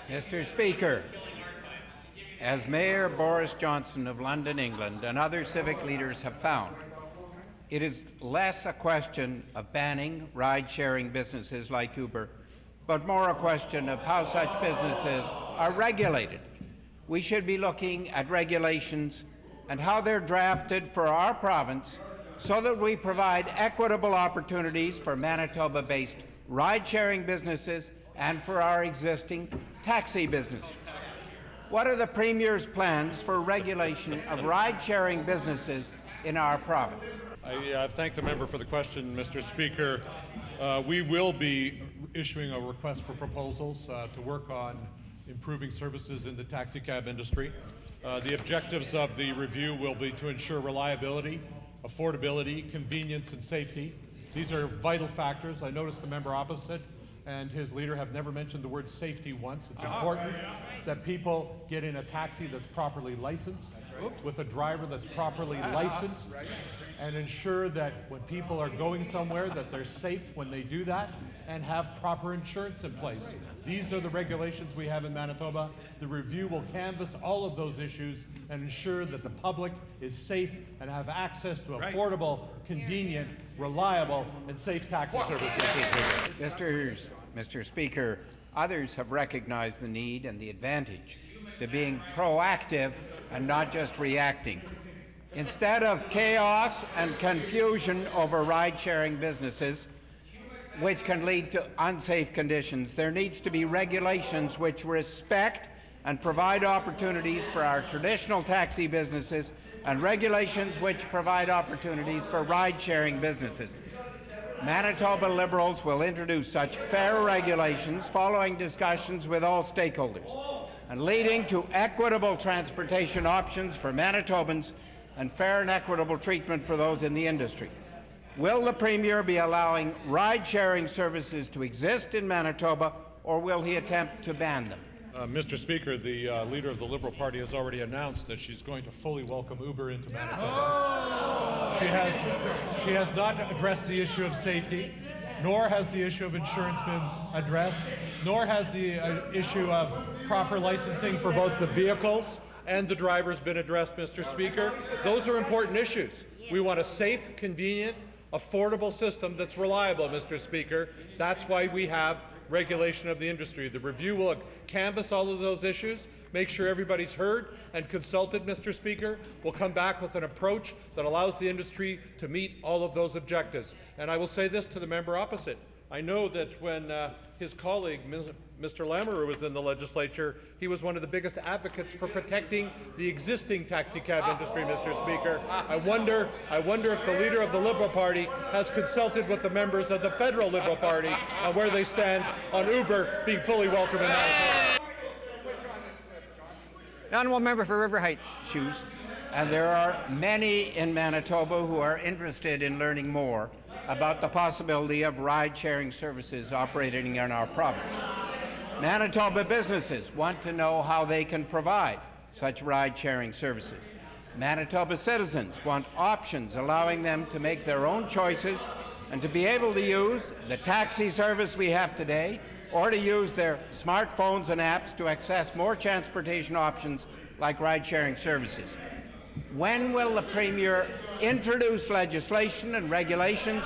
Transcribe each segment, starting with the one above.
Mr. Speaker, as Mayor Boris Johnson of London, England, and other civic leaders have found, it is less a question of banning ride-sharing businesses like Uber, but more a question of how such businesses are regulated. We should be looking at regulations and how they're drafted for our province so that we provide equitable opportunities for Manitoba-based ride-sharing businesses and for our existing taxi businesses. What are the Premier's plans for regulation of ride-sharing businesses in our province? I thank the member for the question, Mr. Speaker. We will be issuing a request for proposals to work on improving services in the taxicab industry. The objectives of the review will be to ensure reliability, affordability, convenience, and safety. These are vital factors. I noticed the member opposite and his leader have never mentioned the word safety once. It's important that people get in a taxi that's properly licensed, with a driver that's properly licensed, and ensure that when people are going somewhere that they're safe when they do that and have proper insurance in place. These are the regulations we have in Manitoba. The review will canvass all of those issues and ensure that the public is safe and have access to affordable, convenient, reliable, and safe taxi services. Mr. Speaker, others have recognized the need and the advantage to being proactive and not just reacting. Instead of chaos and confusion over ride-sharing businesses, which can lead to unsafe conditions, there needs to be regulations which respect and provide opportunities for our traditional taxi businesses and regulations which provide opportunities for ride-sharing businesses. Manitoba Liberals will introduce such fair regulations following discussions with all stakeholders and leading to equitable transportation options for Manitobans and fair and equitable treatment for those in the industry. Will the Premier be allowing ride-sharing services to exist in Manitoba, or will he attempt to ban them? Mr. Speaker, the leader of the Liberal Party has already announced that she's going to fully welcome Uber into Manitoba. She has not addressed the issue of safety, nor has the issue of insurance been addressed, nor has the issue of proper licensing for both the vehicles and the drivers been addressed, Mr. Speaker. Those are important issues. We want a safe, convenient, affordable system that's reliable, Mr. Speaker. That's why we have regulation of the industry. The review will canvass all of those issues, make sure everybody's heard and consulted, Mr. Speaker. We'll come back with an approach that allows the industry to meet all of those objectives. And I will say this to the member opposite. I know that when his colleague, Mr. Lamoureux, was in the legislature, he was one of the biggest advocates for protecting the existing taxicab industry, Mr. Speaker. I wonder if the leader of the Liberal Party has consulted with the members of the federal Liberal Party on where they stand on Uber being fully welcome in Manitoba. The honourable member for River Heights. And there are many in Manitoba who are interested in learning more about the possibility of ride-sharing services operating in our province. Manitoba businesses want to know how they can provide such ride-sharing services. Manitoba citizens want options allowing them to make their own choices and to be able to use the taxi service we have today or to use their smartphones and apps to access more transportation options like ride-sharing services. When will the Premier introduce legislation and regulations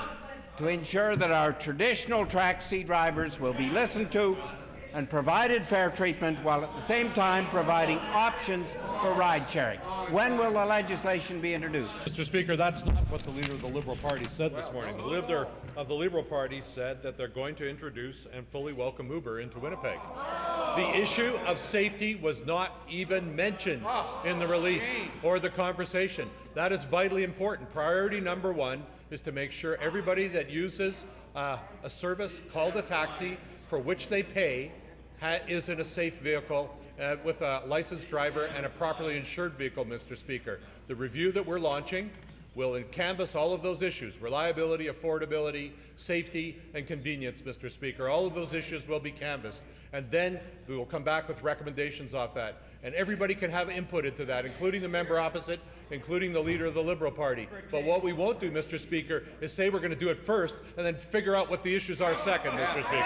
to ensure that our traditional taxi drivers will be listened to and provided fair treatment while at the same time providing options for ride-sharing? When will the legislation be introduced? Mr. Speaker, that's not what the leader of the Liberal Party said this morning. The leader of the Liberal Party said that they're going to introduce and fully welcome Uber into Winnipeg. The issue of safety was not even mentioned in the release or the conversation. That is vitally important. Priority number one is to make sure everybody that uses a service called a taxi for which they pay is in a safe vehicle with a licensed driver and a properly insured vehicle, Mr. Speaker. The review that we're launching will canvass all of those issues: reliability, affordability, safety, and convenience, Mr. Speaker. All of those issues will be canvassed, and then we will come back with recommendations off that. And everybody can have input into that, including the member opposite, including the leader of the Liberal Party. But what we won't do, Mr. Speaker, is say we're going to do it first and then figure out what the issues are second, Mr. Speaker.